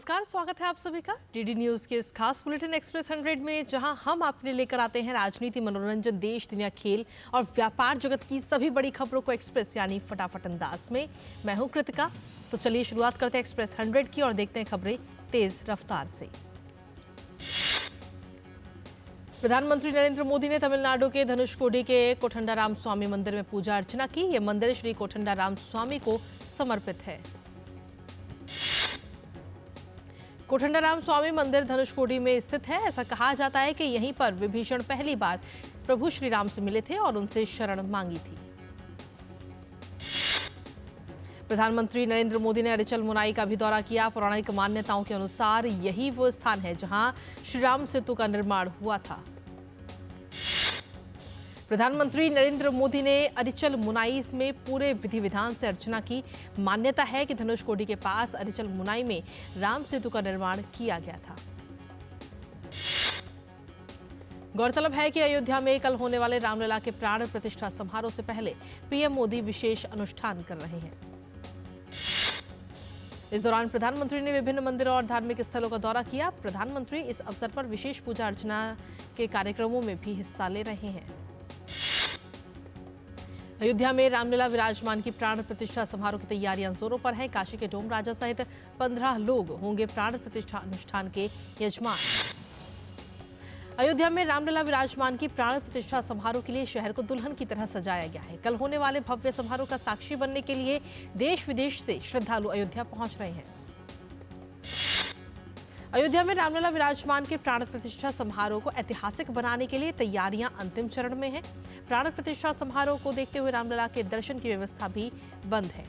नमस्कार, स्वागत है आप सभी का डीडी न्यूज के इस खास बुलेटिन एक्सप्रेस 100 में, जहां हम आपके लिए लेकर आते हैं राजनीति, मनोरंजन, देश दुनिया, खेल और व्यापार जगत की सभी बड़ी खबरों को एक्सप्रेस यानी फटाफट अंदाज में। मैं हूं कृतिका। तो चलिए शुरुआत करते हैं एक्सप्रेस 100 की और देखते हैं खबरें तेज रफ्तार से। प्रधानमंत्री नरेंद्र मोदी ने तमिलनाडु के धनुषकोडी के कोठंडाराम स्वामी मंदिर में पूजा अर्चना की। यह मंदिर श्री कोठंडाराम स्वामी को समर्पित है। कोठंडाराम स्वामी मंदिर धनुषकोडी में स्थित है। ऐसा कहा जाता है कि यहीं पर विभीषण पहली बार प्रभु श्री राम से मिले थे और उनसे शरण मांगी थी। प्रधानमंत्री नरेंद्र मोदी ने अरिचल मुनाई का भी दौरा किया। पौराणिक मान्यताओं के अनुसार यही वो स्थान है जहां श्री राम सेतु का निर्माण हुआ था। प्रधानमंत्री नरेंद्र मोदी ने अरिचल मुनाई में पूरे विधि विधान से अर्चना की। मान्यता है कि धनुषकोडी के पास अरिचल मुनाई में राम सेतु का निर्माण किया गया था। गौरतलब है कि अयोध्या में कल होने वाले रामलला के प्राण प्रतिष्ठा समारोह से पहले पीएम मोदी विशेष अनुष्ठान कर रहे हैं। इस दौरान प्रधानमंत्री ने विभिन्न मंदिरों और धार्मिक स्थलों का दौरा किया। प्रधानमंत्री इस अवसर पर विशेष पूजा अर्चना के कार्यक्रमों में भी हिस्सा ले रहे हैं। अयोध्या में रामलला विराजमान की प्राण प्रतिष्ठा समारोह की तैयारियां जोरों पर हैं। काशी के डोम राजा सहित 15 लोग होंगे प्राण प्रतिष्ठा अनुष्ठान के यजमान। अयोध्या में रामलला विराजमान की प्राण प्रतिष्ठा समारोह के लिए शहर को दुल्हन की तरह सजाया गया है। कल होने वाले भव्य समारोह का साक्षी बनने के लिए देश विदेश से श्रद्धालु अयोध्या पहुंच रहे हैं। अयोध्या में रामलला विराजमान के प्राण प्रतिष्ठा समारोह को ऐतिहासिक बनाने के लिए तैयारियां अंतिम चरण में हैं। प्राण प्रतिष्ठा समारोह को देखते हुए रामलला के दर्शन की व्यवस्था भी बंद है।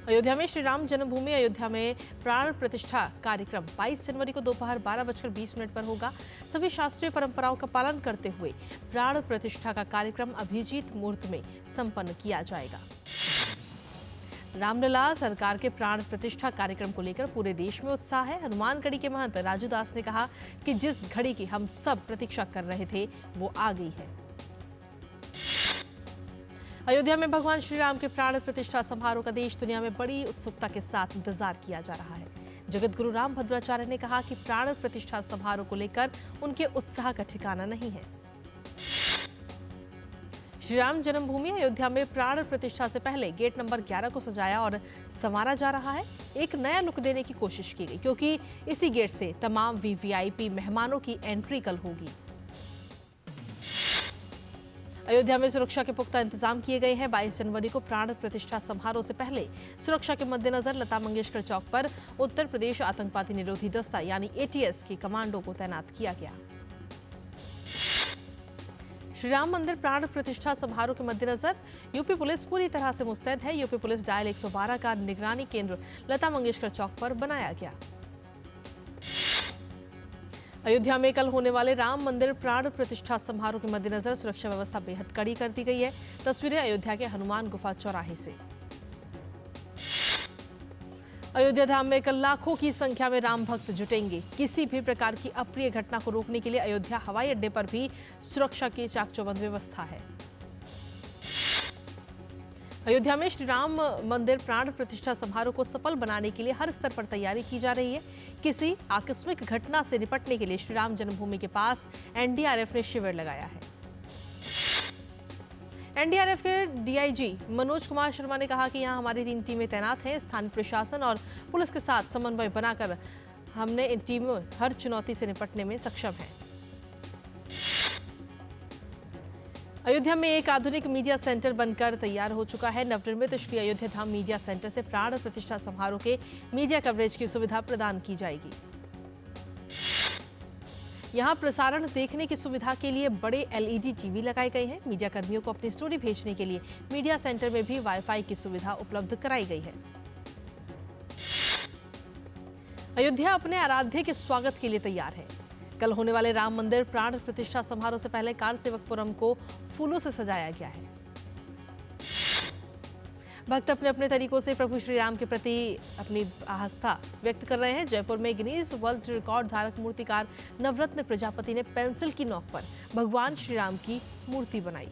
अयोध्या में श्री राम जन्मभूमि अयोध्या में प्राण प्रतिष्ठा कार्यक्रम 22 जनवरी को दोपहर 12:20 पर होगा। सभी शास्त्रीय परंपराओं का पालन करते हुए प्राण प्रतिष्ठा का कार्यक्रम अभिजीत मुहूर्त में संपन्न किया जाएगा। रामलला सरकार के प्राण प्रतिष्ठा कार्यक्रम को लेकर पूरे देश में उत्साह है। हनुमानगढ़ी के महंत राजू दास ने कहा कि जिस घड़ी की हम सब प्रतीक्षा कर रहे थे वो आ गई है। अयोध्या में भगवान श्री राम के प्राण प्रतिष्ठा समारोह का देश दुनिया में बड़ी उत्सुकता के साथ इंतजार किया जा रहा है। जगत गुरु राम भद्राचार्य ने कहा कि प्राण प्रतिष्ठा समारोह को लेकर उनके उत्साह का ठिकाना नहीं है। श्री राम जन्मभूमि अयोध्या में प्राण प्रतिष्ठा से पहले गेट नंबर 11 को सजाया और संवारा जा रहा है। एक नया लुक देने की कोशिश की गई, क्योंकि इसी गेट से तमाम वीवीआईपी मेहमानों की एंट्री कल होगी। अयोध्या में सुरक्षा के पुख्ता इंतजाम किए गए हैं। 22 जनवरी को प्राण प्रतिष्ठा समारोह से पहले सुरक्षा के मद्देनजर लता मंगेशकर चौक पर उत्तर प्रदेश आतंकवादी निरोधी दस्ता यानी एटीएस के कमांडो को तैनात किया गया। श्री राम मंदिर प्राण प्रतिष्ठा समारोह के मद्देनजर यूपी पुलिस पूरी तरह से मुस्तैद है। यूपी पुलिस डायल 112 का निगरानी केंद्र लता मंगेशकर चौक पर बनाया गया। अयोध्या में कल होने वाले राम मंदिर प्राण प्रतिष्ठा समारोह के मद्देनजर सुरक्षा व्यवस्था बेहद कड़ी कर दी गई है। तस्वीरें अयोध्या के हनुमान गुफा चौराहे से। अयोध्या धाम में कल लाखों की संख्या में राम भक्त जुटेंगे। किसी भी प्रकार की अप्रिय घटना को रोकने के लिए अयोध्या हवाई अड्डे पर भी सुरक्षा की चाक-चौबंद व्यवस्था है। अयोध्या में श्री राम मंदिर प्राण प्रतिष्ठा समारोह को सफल बनाने के लिए हर स्तर पर तैयारी की जा रही है। किसी आकस्मिक घटना से निपटने के लिए श्री राम जन्मभूमि के पास एनडीआरएफ ने शिविर लगाया है। एनडीआरएफ के डीआईजी मनोज कुमार शर्मा ने कहा कि यहां हमारी 3 टीमें तैनात हैं। स्थानीय प्रशासन और पुलिस के साथ समन्वय बनाकर हमने इन टीमों हर चुनौती से निपटने में सक्षम हैं। अयोध्या में एक आधुनिक मीडिया सेंटर बनकर तैयार हो चुका है। नवनिर्मित श्री अयोध्या धाम मीडिया सेंटर से प्राण प्रतिष्ठा समारोह के मीडिया कवरेज की सुविधा प्रदान की जाएगी। यहां प्रसारण देखने की सुविधा के लिए बड़े एलईडी टीवी लगाए गए हैं। मीडिया कर्मियों को अपनी स्टोरी भेजने के लिए मीडिया सेंटर में भी वाईफाई की सुविधा उपलब्ध कराई गई है। अयोध्या अपने आराध्य के स्वागत के लिए तैयार है। कल होने वाले राम मंदिर प्राण प्रतिष्ठा समारोह से पहले कारसेवकपुरम को फूलों से सजाया गया है। भक्त अपने अपने तरीकों से प्रभु श्री राम के प्रति अपनी आस्था व्यक्त कर रहे हैं। जयपुर में गिनीज वर्ल्ड रिकॉर्ड धारक मूर्तिकार नवरत्न प्रजापति ने पेंसिल की नोक पर भगवान श्री राम की मूर्ति बनाई।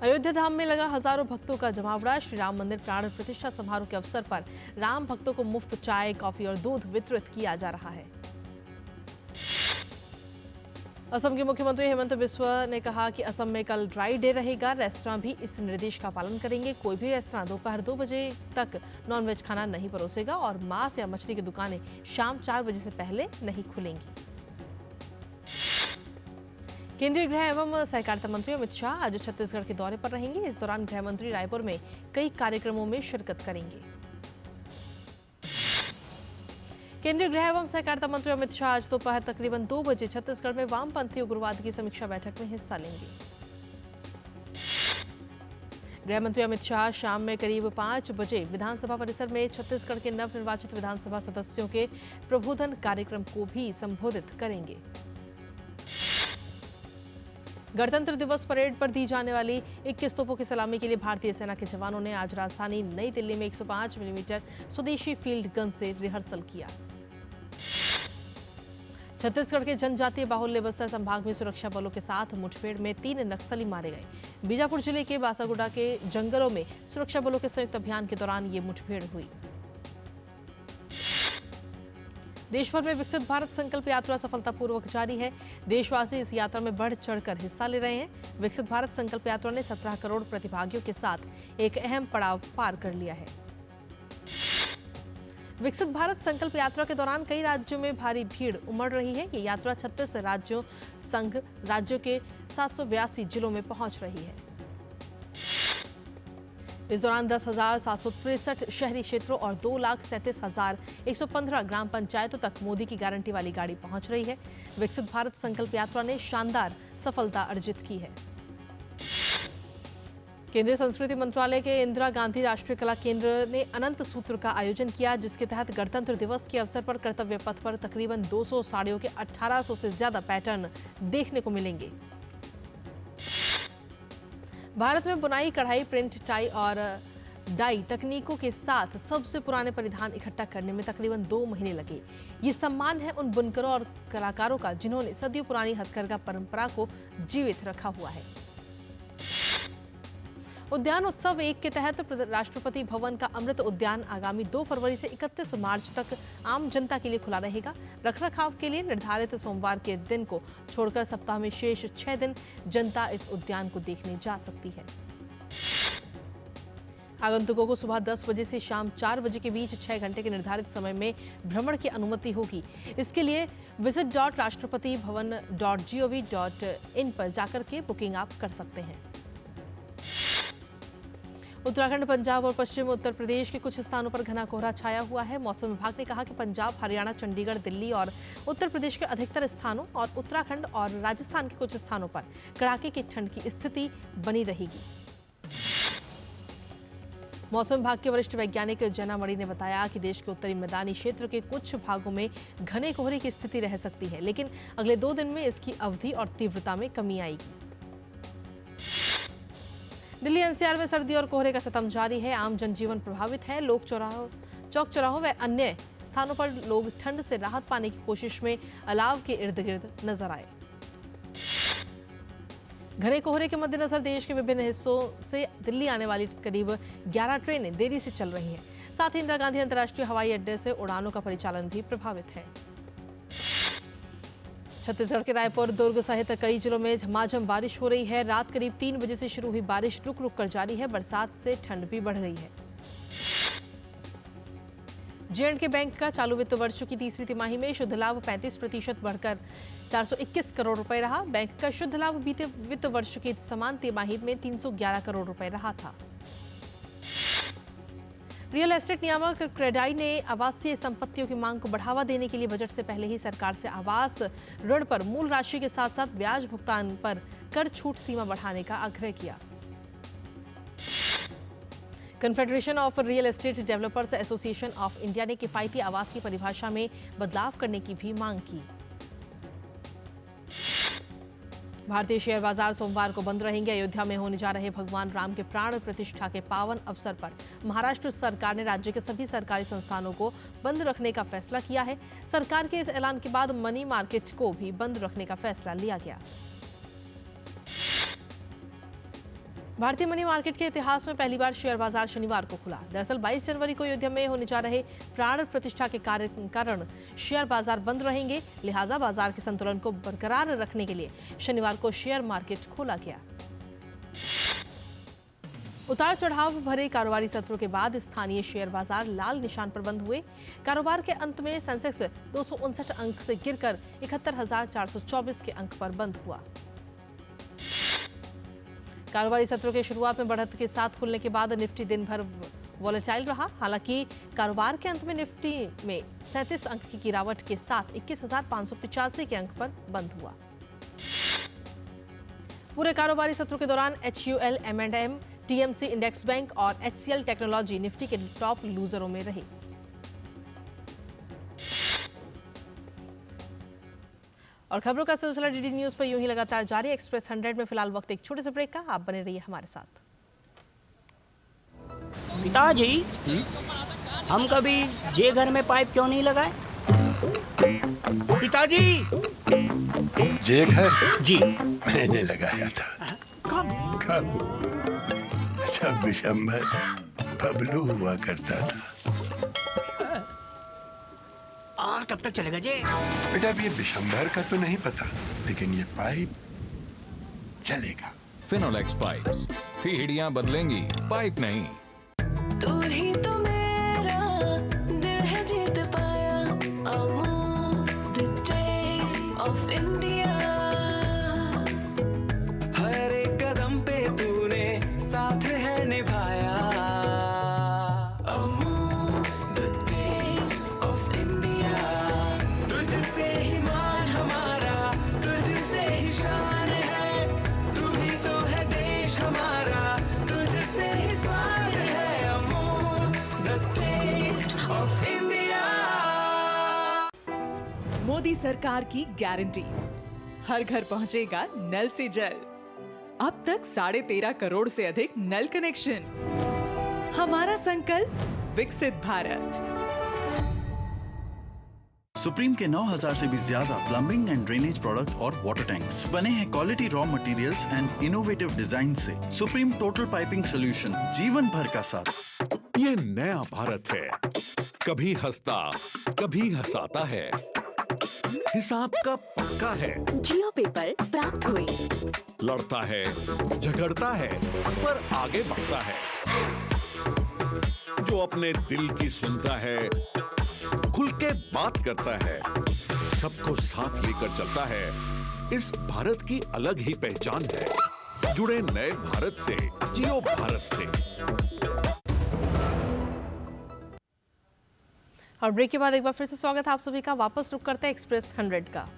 अयोध्या धाम में लगा हजारों भक्तों का जमावड़ा। श्री राम मंदिर प्राण प्रतिष्ठा समारोह के अवसर पर राम भक्तों को मुफ्त चाय, कॉफी और दूध वितरित किया जा रहा है। असम के मुख्यमंत्री हेमंत बिस्व ने कहा कि असम में कल ड्राई डे रहेगा। रेस्तरां भी इस निर्देश का पालन करेंगे। कोई भी रेस्तरां दोपहर 2 बजे तक नॉनवेज खाना नहीं परोसेगा और मांस या मछली की दुकानें शाम 4 बजे से पहले नहीं खुलेंगी। केंद्रीय गृह एवं सहकारिता मंत्री अमित शाह आज छत्तीसगढ़ के दौरे पर रहेंगे। इस दौरान गृह मंत्री रायपुर में कई कार्यक्रमों में शिरकत करेंगे। केंद्रीय गृह एवं सहकारिता मंत्री अमित शाह आज दोपहर तकरीबन 2 बजे छत्तीसगढ़ में वामपंथी उग्रवाद की समीक्षा बैठक में हिस्सा लेंगे। गृह मंत्री अमित शाह शाम में करीब 5 बजे विधानसभा परिसर में छत्तीसगढ़ के नवनिर्वाचित विधानसभा सदस्यों के प्रबोधन कार्यक्रम को भी संबोधित करेंगे। गणतंत्र दिवस परेड पर दी जाने वाली 21 तोपों की सलामी के लिए भारतीय सेना के जवानों ने आज राजधानी नई दिल्ली में 105 मिलीमीटर स्वदेशी फील्ड गन से रिहर्सल किया। छत्तीसगढ़ के जनजातीय बाहुल्य बस्तर संभाग में सुरक्षा बलों के साथ मुठभेड़ में 3 नक्सली मारे गए। बीजापुर जिले के बासागुड़ा के जंगलों में सुरक्षा बलों के संयुक्त अभियान के दौरान ये मुठभेड़ हुई। देश भर में विकसित भारत संकल्प यात्रा सफलतापूर्वक जारी है। देशवासी इस यात्रा में बढ़ चढ़कर हिस्सा ले रहे हैं। विकसित भारत संकल्प यात्रा ने 17 करोड़ प्रतिभागियों के साथ एक अहम पड़ाव पार कर लिया है। विकसित भारत संकल्प यात्रा के दौरान कई राज्यों में भारी भीड़ उमड़ रही है। ये यात्रा 36 राज्यों संघ राज्यों के 782 जिलों में पहुंच रही है। इस दौरान 10,763 शहरी क्षेत्रों और 2,37,115 ग्राम पंचायतों तक मोदी की गारंटी वाली गाड़ी पहुंच रही है। विकसित भारत संकल्प यात्रा ने शानदार सफलता अर्जित की है। केंद्रीय संस्कृति मंत्रालय के इंदिरा गांधी राष्ट्रीय कला केंद्र ने अनंत सूत्र का आयोजन किया, जिसके तहत गणतंत्र दिवस के अवसर पर कर्तव्य पथ पर तकरीबन 200 साड़ियों के 1800 से ज्यादा पैटर्न देखने को मिलेंगे। भारत में बुनाई, कढ़ाई, प्रिंट, टाई और डाई तकनीकों के साथ सबसे पुराने परिधान इकट्ठा करने में तकरीबन 2 महीने लगे। ये सम्मान है उन बुनकरों और कलाकारों का जिन्होंने सदियों पुरानी हथकरघा परंपरा को जीवित रखा हुआ है। उद्यान उत्सव 1 के तहत राष्ट्रपति भवन का अमृत उद्यान आगामी 2 फरवरी से 31 मार्च तक आम जनता के लिए खुला रहेगा। रखरखाव के लिए निर्धारित सोमवार के दिन को छोड़कर सप्ताह में शेष 6 दिन जनता इस उद्यान को देखने जा सकती है। आगंतुकों को सुबह 10 बजे से शाम 4 बजे के बीच 6 घंटे के निर्धारित समय में भ्रमण की अनुमति होगी। इसके लिए visit.rashtrapatibhavan.gov.in पर जाकर के बुकिंग आप कर सकते हैं। उत्तराखंड, पंजाब और पश्चिम उत्तर प्रदेश के कुछ स्थानों पर घना कोहरा छाया हुआ है। मौसम विभाग ने कहा कि पंजाब, हरियाणा, चंडीगढ़, दिल्ली और उत्तर प्रदेश के अधिकतर स्थानों और उत्तराखंड और राजस्थान के कुछ स्थानों पर कड़ाके की ठंड की स्थिति बनी रहेगी। मौसम विभाग के वरिष्ठ वैज्ञानिक जना मणि ने बताया कि देश के उत्तरी मैदानी क्षेत्र के कुछ भागों में घने कोहरे की स्थिति रह सकती है, लेकिन अगले 2 दिन में इसकी अवधि और तीव्रता में कमी आएगी। दिल्ली एनसीआर में सर्दी और कोहरे का सितम जारी है। आम जनजीवन प्रभावित है। चौक चौराहों व अन्य स्थानों पर लोग ठंड से राहत पाने की कोशिश में अलाव के इर्द गिर्द नजर आए। घने कोहरे के मद्देनजर देश के विभिन्न हिस्सों से दिल्ली आने वाली करीब 11 ट्रेनें देरी से चल रही हैं। साथ ही इंदिरा गांधी अंतर्राष्ट्रीय हवाई अड्डे से उड़ानों का परिचालन भी प्रभावित है। छत्तीसगढ़ के रायपुर, दुर्ग सहित कई जिलों में झमाझम बारिश हो रही है। रात करीब 3 बजे से शुरू हुई बारिश रुक रुक कर जारी है। बरसात से ठंड भी बढ़ गई है। जे&के बैंक का चालू वित्त वर्ष की तीसरी तिमाही में शुद्ध लाभ 35% बढ़कर 421 करोड़ रुपए रहा। बैंक का शुद्ध लाभ बीते वित्त वर्ष की समान तिमाही में 311 करोड़ रुपए रहा था। रियल एस्टेट नियामक क्रेडाई ने आवासीय संपत्तियों की मांग को बढ़ावा देने के लिए बजट से पहले ही सरकार से आवास ऋण पर मूल राशि के साथ साथ ब्याज भुगतान पर कर छूट सीमा बढ़ाने का आग्रह किया। Confederation of real estate developers association of India ने किफायती आवास की परिभाषा में बदलाव करने की भी मांग की। भारतीय शेयर बाजार सोमवार को बंद रहेंगे। अयोध्या में होने जा रहे भगवान राम के प्राण प्रतिष्ठा के पावन अवसर पर महाराष्ट्र सरकार ने राज्य के सभी सरकारी संस्थानों को बंद रखने का फैसला किया है। सरकार के इस ऐलान के बाद मनी मार्केट को भी बंद रखने का फैसला लिया गया। भारतीय मनी मार्केट के इतिहास में पहली बार शेयर बाजार शनिवार को खुला। दरअसल 22 जनवरी को अयोध्या में होने जा रहे प्राण प्रतिष्ठा के कारण शेयर बाजार बंद रहेंगे, लिहाजा बाजार के संतुलन को बरकरार रखने के लिए शनिवार को शेयर मार्केट खोला गया। उतार चढ़ाव भरे कारोबारी सत्रों के बाद स्थानीय शेयर बाजार लाल निशान पर बंद हुए। कारोबार के अंत में सेंसेक्स 259 अंक से गिरकर 71,424 के अंक पर बंद हुआ। कारोबारी सत्रों के शुरुआत में बढ़त के साथ खुलने के बाद निफ्टी दिन भर वॉलेटाइल रहा। हालांकि कारोबार के अंत में निफ्टी में 37 अंक की गिरावट के साथ 21,585 के अंक पर बंद हुआ। पूरे कारोबारी सत्रों के दौरान HUL, M&M, TMC, index bank और HCL टेक्नोलॉजी निफ्टी के टॉप लूजरों में रही। और खबरों का सिलसिला DD न्यूज पर यूं ही लगातार जारी। एक्सप्रेस 100 में फिलहाल वक्त एक छोटे से ब्रेक का, आप बने रहिए हमारे साथ। पिताजी, हम कभी जे घर में पाइप क्यों नहीं लगाए? पिताजी, जे घर जी मैंने लगाया था। कब? जब विशंभर बबलू हुआ करता था। और कब तक चलेगा जे? बेटा अब ये विशंभर का तो नहीं पता, लेकिन ये पाइप चलेगा। फिनोलेक्स पाइप्स, पीढ़ियां बदलेंगी, पाइप नहीं। तू ही तो मेरा दिल है जीत पाया, Amul the taste of India. हर एक कदम पे तूने साथ है निभाया, Amul the taste of India. तुझसे ही मान हमारा, तुझसे ही शान है, तू ही तो है देश हमारा, तुझसे ही स्वाद है, Amul the taste of India. Modi सरकार की गारंटी, हर घर पहुंचेगा नल से जल। अब तक 13.5 करोड़ से अधिक नल कनेक्शन। हमारा संकल्प विकसित भारत। सुप्रीम के 9000 से भी ज्यादा प्लम्बिंग एंड ड्रेनेज प्रोडक्ट्स और वाटर टैंक्स बने हैं quality raw materials and innovative design से। सुप्रीम टोटल पाइपिंग सोल्यूशन, जीवन भर का साथ। ये नया भारत है, कभी हंसता कभी हंसाता है, हिसाब का पक्का है। जियो पेपर प्राप्त हुए। लड़ता है, झगड़ता है, पर आगे बढ़ता है। जो अपने दिल की सुनता है, खुल के बात करता है, सबको साथ लेकर चलता है। इस भारत की अलग ही पहचान है। जुड़े नए भारत से, जियो भारत से। और ब्रेक के बाद एक बार फिर से स्वागत है आप सभी का। वापस रुक करते हैं एक्सप्रेस 100 का।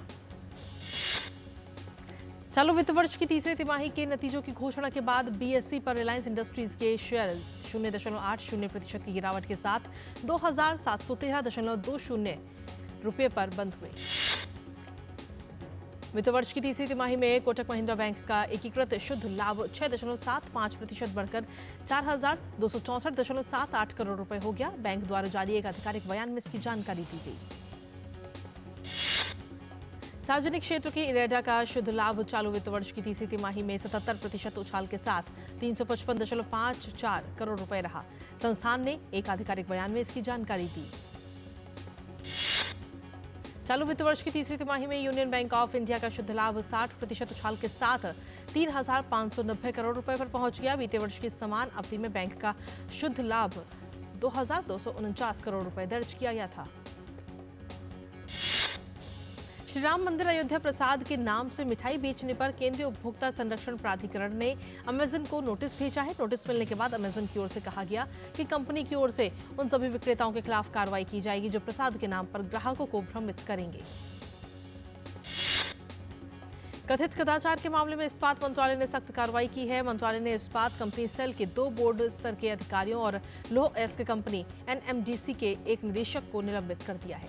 चालू वित्त वर्ष की तीसरी तिमाही के नतीजों की घोषणा के बाद BSE पर रिलायंस इंडस्ट्रीज के शेयर 0.80% की गिरावट के साथ 2,713.20 रुपये पर बंद हुए। वित्त वर्ष की तीसरी तिमाही में कोटक महिंद्रा बैंक का एकीकृत शुद्ध लाभ 6.75% बढ़कर 4,264.78 करोड़ रुपए हो गया। बैंक द्वारा जारी एक आधिकारिक बयान में इसकी जानकारी दी गई। सार्वजनिक क्षेत्र की इरेडा का शुद्ध लाभ चालू वित्त वर्ष की तीसरी तिमाही में 77% उछाल के साथ 355.54 करोड़ रुपए रहा। संस्थान ने एक आधिकारिक बयान में इसकी जानकारी दी। चालू वित्त वर्ष की तीसरी तिमाही में यूनियन बैंक ऑफ इंडिया का शुद्ध लाभ 60% उछाल के साथ 3,590 करोड़ रुपए पर पहुंच गया। बीते वर्ष की समान अवधि में बैंक का शुद्ध लाभ 2,249 करोड़ रुपए दर्ज किया गया था। श्री राम मंदिर अयोध्या प्रसाद के नाम से मिठाई बेचने पर केंद्रीय उपभोक्ता संरक्षण प्राधिकरण ने अमेजन को नोटिस भेजा है। नोटिस मिलने के बाद अमेजन की ओर से कहा गया कि कंपनी की ओर से उन सभी विक्रेताओं के खिलाफ कार्रवाई की जाएगी जो प्रसाद के नाम पर ग्राहकों को भ्रमित करेंगे। कथित कदाचार के मामले में इस्पात मंत्रालय ने सख्त कार्रवाई की है। मंत्रालय ने इस्पात कंपनी सेल के 2 बोर्ड स्तर के अधिकारियों और लौह अयस्क कंपनी NMDC के एक निदेशक को निलंबित कर दिया है।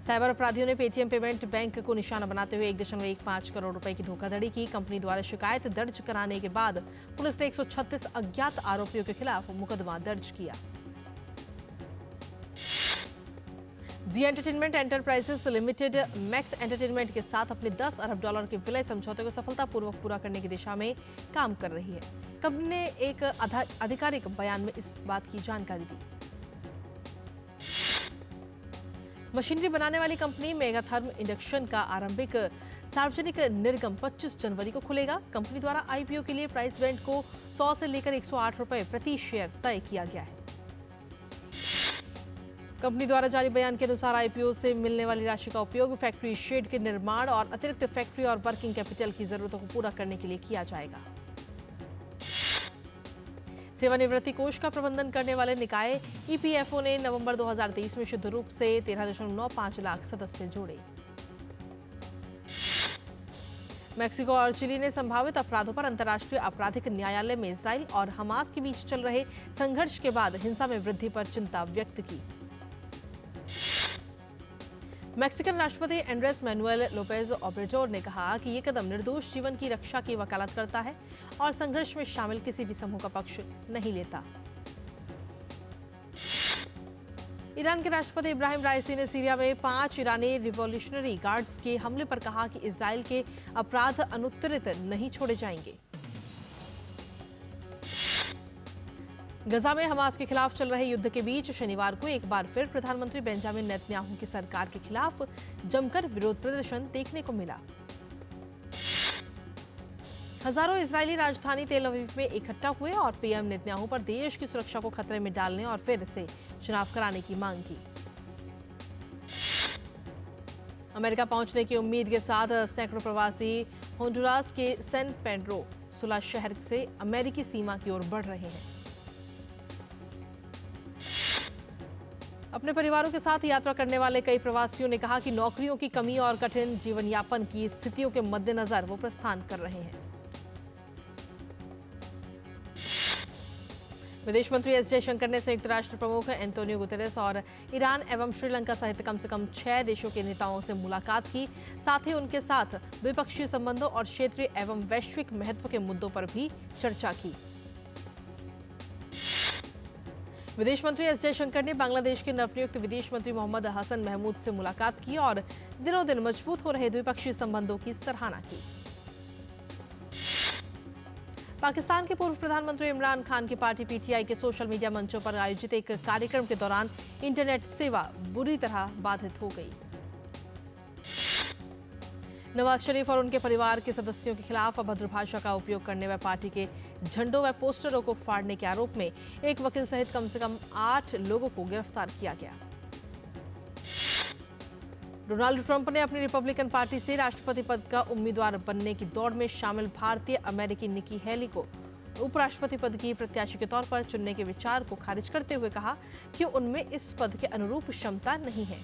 साइबर अपराधियों ने पेटीएम पेमेंट बैंक को निशाना बनाते हुए 1.15 करोड़ रुपए की धोखाधड़ी की। कंपनी द्वारा शिकायत दर्ज कराने के बाद पुलिस ने 136 अज्ञात आरोपियों के खिलाफ मुकदमा दर्ज किया। Zee entertainment enterprises limited Max entertainment के साथ अपने $10 अरब के विलय समझौते को सफलतापूर्वक पूरा करने की दिशा में काम कर रही है। कंपनी ने एक आधिकारिक बयान में इस बात की जानकारी दी। मशीनरी बनाने वाली कंपनी मेगाथर्म इंडक्शन का आरंभिक सार्वजनिक निर्गम 25 जनवरी को खुलेगा। कंपनी द्वारा आईपीओ के लिए प्राइस बैंड को 100 से लेकर 108 रुपए प्रति शेयर तय किया गया है। कंपनी द्वारा जारी बयान के अनुसार आईपीओ से मिलने वाली राशि का उपयोग फैक्ट्री शेड के निर्माण और अतिरिक्त फैक्ट्री और वर्किंग कैपिटल की जरूरतों को पूरा करने के लिए किया जाएगा। सेवानिवृत्ति कोष का प्रबंधन करने वाले निकाय ईपीएफओ ने नवंबर 2023 में शुद्ध रूप से 13.95 लाख सदस्य जोड़े। मेक्सिको और चिली ने संभावित अपराधों पर अंतर्राष्ट्रीय आपराधिक न्यायालय में इजराइल और हमास के बीच चल रहे संघर्ष के बाद हिंसा में वृद्धि पर चिंता व्यक्त की। मैक्सिकन राष्ट्रपति एंड्रेस मैनुएल लोपेज ओब्रेडोर ने कहा कि ये कदम निर्दोष जीवन की रक्षा की वकालत करता है और संघर्ष में शामिल किसी भी समूह का पक्ष नहीं लेता। ईरान के राष्ट्रपति इब्राहिम राइसी ने सीरिया में 5 ईरानी रिवॉल्यूशनरी गार्ड्स के हमले पर कहा कि इजराइल के अपराध अनुत्तरित नहीं छोड़े जाएंगे। गजा में हमास के खिलाफ चल रहे युद्ध के बीच शनिवार को एक बार फिर प्रधानमंत्री बेंजामिन नेतन्याहू की सरकार के खिलाफ जमकर विरोध प्रदर्शन देखने को मिला। हजारों इजरायली राजधानी तेल अवीव में इकट्ठा हुए और पीएम नेतन्याहू पर देश की सुरक्षा को खतरे में डालने और फिर से चुनाव कराने की मांग की। अमेरिका पहुंचने की उम्मीद के साथ सैकड़ों प्रवासी होंडुरास के सैन पेड्रो सुला शहर से अमेरिकी सीमा की ओर बढ़ रहे हैं। अपने परिवारों के साथ यात्रा करने वाले कई प्रवासियों ने कहा कि नौकरियों की कमी और कठिन जीवन यापन की स्थितियों के मद्देनजर वो प्रस्थान कर रहे हैं। विदेश मंत्री एस जयशंकर ने संयुक्त राष्ट्र प्रमुख एंटोनियो गुतेरेस और ईरान एवं श्रीलंका सहित कम से कम 6 देशों के नेताओं से मुलाकात की। साथ ही उनके साथ द्विपक्षीय संबंधों और क्षेत्रीय एवं वैश्विक महत्व के मुद्दों पर भी चर्चा की। विदेश मंत्री एस जयशंकर ने बांग्लादेश के नवनियुक्त विदेश मंत्री मोहम्मद हसन महमूद से मुलाकात की और दिनों दिन मजबूत हो रहे द्विपक्षीय संबंधों की सराहना की। पाकिस्तान के पूर्व प्रधानमंत्री इमरान खान की पार्टी पीटीआई के सोशल मीडिया मंचों पर आयोजित एक कार्यक्रम के दौरान इंटरनेट सेवा बुरी तरह बाधित हो गई। नवाज शरीफ और उनके परिवार के सदस्यों के खिलाफ अभद्र भाषा का उपयोग करने व पार्टी के झंडों व पोस्टरों को फाड़ने के आरोप में एक वकील सहित कम से कम 8 लोगों को गिरफ्तार किया गया। डोनाल्ड ट्रंप ने अपनी रिपब्लिकन पार्टी से राष्ट्रपति पद का उम्मीदवार बनने की दौड़ में शामिल भारतीय अमेरिकी निकी हेली को उपराष्ट्रपति पद की प्रत्याशी के तौर पर चुनने के विचार को खारिज करते हुए कहा कि उनमें इस पद के अनुरूप क्षमता नहीं है।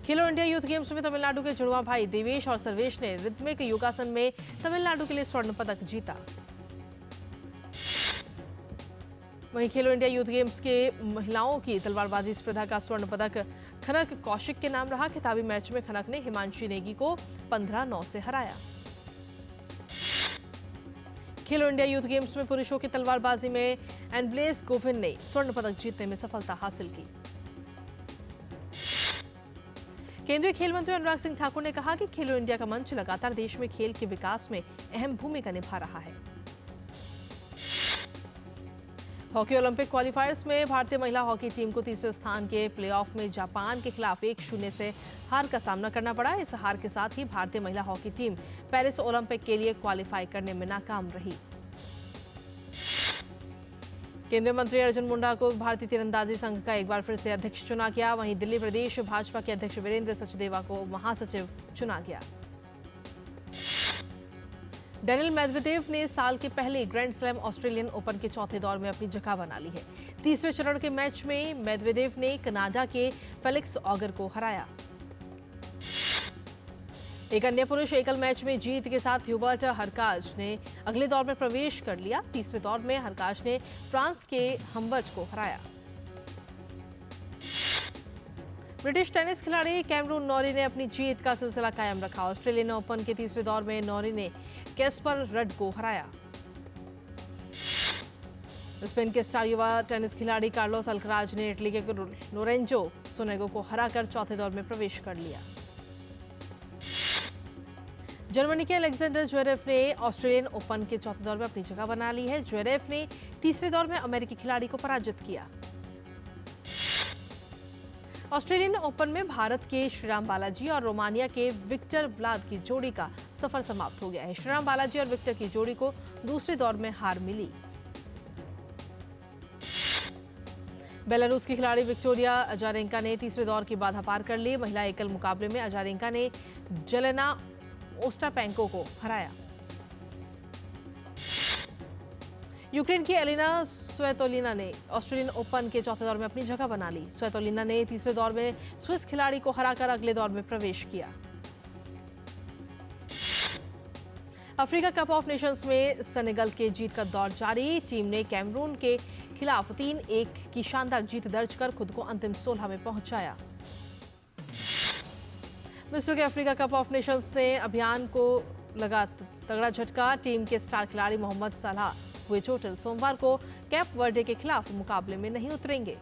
खेलो इंडिया यूथ गेम्स में तमिलनाडु के जुड़वा भाई देवेश और सर्वेश ने रिदमिक योगासन में तमिलनाडु के लिए स्वर्ण पदक जीता। वहीं खेलो इंडिया यूथ गेम्स के महिलाओं की तलवारबाजी स्पर्धा का स्वर्ण पदक खनक कौशिक के नाम रहा। खिताबी मैच में खनक ने हिमांशी नेगी को 15-9 से हराया। खेलो इंडिया यूथ गेम्स में पुरुषों की तलवारबाजी में एनब्लेस गोविंद ने स्वर्ण पदक जीतने में सफलता हासिल की। केंद्रीय खेल मंत्री अनुराग सिंह ठाकुर ने कहा कि खेलो इंडिया का मंच लगातार देश में खेल के विकास में अहम भूमिका निभा रहा है। हॉकी ओलंपिक क्वालिफायर्स में भारतीय महिला हॉकी टीम को तीसरे स्थान के प्लेऑफ में जापान के खिलाफ 1-0 से हार का सामना करना पड़ा। इस हार के साथ ही भारतीय महिला हॉकी टीम पेरिस ओलंपिक के लिए क्वालिफाई करने में नाकाम रही। केंद्रीय मंत्री अर्जुन मुंडा को भारतीय तीरंदाजी संघ का एक बार फिर से अध्यक्ष चुना गया। वहीं दिल्ली प्रदेश भाजपा के अध्यक्ष वीरेंद्र सचदेवा को महासचिव चुना गया। डेनियल मेदवेदेव ने साल के पहले ग्रैंड स्लैम ऑस्ट्रेलियन ओपन के चौथे दौर में अपनी जगह बना ली है। तीसरे चरण के मैच में मेदवेदेव ने कनाडा के फेलिक्स ऑगर को हराया। एक अन्य पुरुष एकल मैच में जीत के साथ ह्यूबर्ट हरकाज ने अगले दौर में प्रवेश कर लिया। तीसरे दौर में हरकाज ने फ्रांस के हम्बर्ट को हराया। ब्रिटिश टेनिस खिलाड़ी कैमरून नॉरी ने अपनी जीत का सिलसिला कायम रखा। ऑस्ट्रेलियन ओपन के तीसरे दौर में नॉरी ने कैस्पर रड को हराया। स्पेन के स्टार युवा टेनिस खिलाड़ी कार्लोस अल्कराज ने इटली के लोरेंजो सोनेगो को हराकर चौथे दौर में प्रवेश कर लिया। जर्मनी के अलेक्जेंडर ज्वेरेव ने ऑस्ट्रेलियन ओपन के चौथे दौर में अपनी जगह बना ली है। ज्वेरेव ने तीसरे दौर में अमेरिकी खिलाड़ी को पराजित किया। ऑस्ट्रेलियन ओपन में भारत के श्रीराम बालाजी और रोमानिया के विक्टर व्लाद की जोड़ी का सफर समाप्त हो गया है। श्रीराम बालाजी और विक्टर की जोड़ी को दूसरे दौर में हार मिली। बेलारूस की खिलाड़ी विक्टोरिया अजारेंका ने तीसरे दौर की बाधा पार कर ली। महिला एकल मुकाबले में अजारेंका ने जेलेना ओस्टापेंको को हराया। यूक्रेन की एलिना स्वेतोलिना ने ऑस्ट्रेलियन ओपन के चौथे दौर में अपनी जगह बना ली। स्वेतोलिना ने तीसरे दौर में स्विस खिलाड़ी को हराकर अगले दौर में प्रवेश किया। अफ्रीका कप ऑफ नेशंस में सेनेगल के जीत का दौर जारी। टीम ने कैमरून के खिलाफ 3-1 की शानदार जीत दर्ज कर खुद को अंतिम 16 में पहुंचाया। मिस्र के अफ्रीका कप ऑफ नेशंस ने अभियान को लगा तगड़ा झटका। टीम के स्टार खिलाड़ी मोहम्मद सलाह हुए चोटिल। सोमवार को कैप वर्डे के खिलाफ मुकाबले में नहीं उतरेंगे।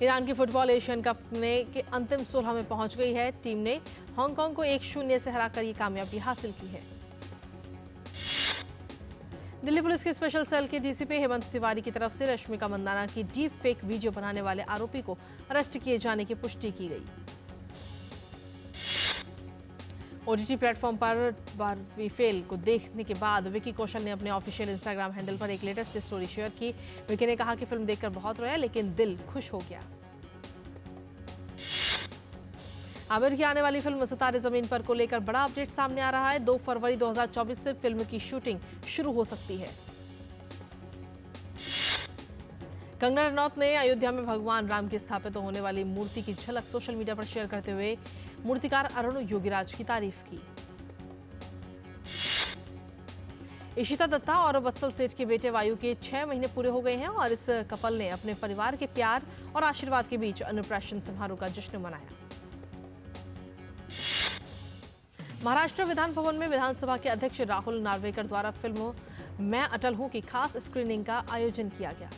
ईरान की फुटबॉल एशियन कप के अंतिम 16 में पहुंच गई है। टीम ने हांगकांग को 1-0 से हराकर ये कामयाबी हासिल की है। दिल्ली पुलिस के स्पेशल सेल के डीसीपी हेमंत तिवारी की तरफ से रश्मिका मंदाना की डीप फेक वीडियो बनाने वाले आरोपी को अरेस्ट किए जाने की पुष्टि की गई। ओटीटी प्लेटफॉर्म पर बारहवीं फेल को देखने के बाद विकी कौशल ने अपने ऑफिशियल इंस्टाग्राम हैंडल पर एक लेटेस्ट स्टोरी शेयर की। विकी ने कहा कि फिल्म देखकर बहुत रोया लेकिन दिल खुश हो गया। आमिर की आने वाली फिल्म सितारे जमीन पर को लेकर बड़ा अपडेट सामने आ रहा है। 2 फरवरी 2024 से फिल्म की शूटिंग शुरू हो सकती है। कंगना रनौत ने अयोध्या में भगवान राम की स्थापित होने वाली मूर्ति की झलक सोशल मीडिया पर शेयर करते हुए मूर्तिकार अरुण योगीराज की तारीफ की। इशिता दत्ता और वत्सल सेठ के बेटे वायु के 6 महीने पूरे हो गए हैं और इस कपल ने अपने परिवार के प्यार और आशीर्वाद के बीच अन्नप्राशन समारोह का जश्न मनाया। महाराष्ट्र विधान भवन में विधानसभा के अध्यक्ष राहुल नार्वेकर द्वारा फिल्म मैं अटल हूं की खास स्क्रीनिंग का आयोजन किया गया।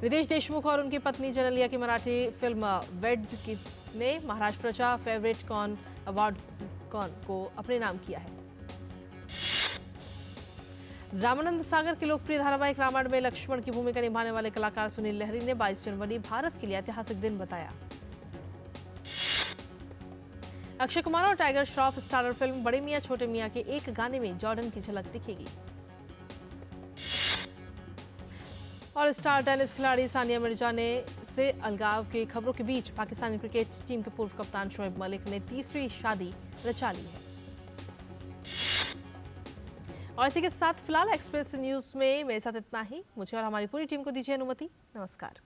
रितेश देशमुख और उनकी पत्नी जनलिया की मराठी फिल्म वेड ने महाराष्ट्रच्या फेवरेट कॉर्न अवार्ड को अपने नाम किया है। रामानंद सागर के लोकप्रिय धारावाहिक रामायण में लक्ष्मण की भूमिका निभाने वाले कलाकार सुनील लहरी ने 22 जनवरी भारत के लिए ऐतिहासिक दिन बताया। अक्षय कुमार और टाइगर श्रॉफ स्टारर फिल्म बड़े मियां छोटे मियां के एक गाने में जॉर्डन की झलक दिखेगी। और स्टार टेनिस खिलाड़ी सानिया मिर्जा ने से अलगाव की खबरों के बीच पाकिस्तानी क्रिकेट टीम के पूर्व कप्तान शोएब मलिक ने तीसरी शादी रचा ली है। और इसी के साथ फिलहाल एक्सप्रेस न्यूज में मेरे साथ इतना ही। मुझे और हमारी पूरी टीम को दीजिए अनुमति। नमस्कार।